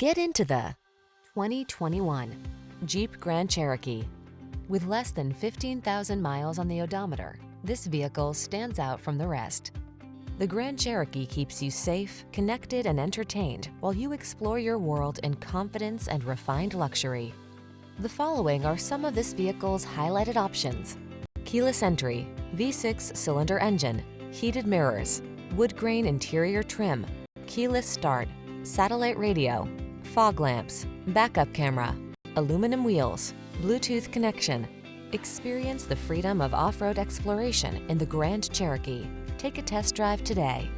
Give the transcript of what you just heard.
Get into the 2021 Jeep Grand Cherokee. With less than 15,000 miles on the odometer, this vehicle stands out from the rest. The Grand Cherokee keeps you safe, connected, and entertained while you explore your world in confidence and refined luxury. The following are some of this vehicle's highlighted options: keyless entry, V6 cylinder engine, heated mirrors, wood grain interior trim, keyless start, satellite radio, fog lamps, backup camera, aluminum wheels, Bluetooth connection. Experience the freedom of off-road exploration in the Grand Cherokee. Take a test drive today.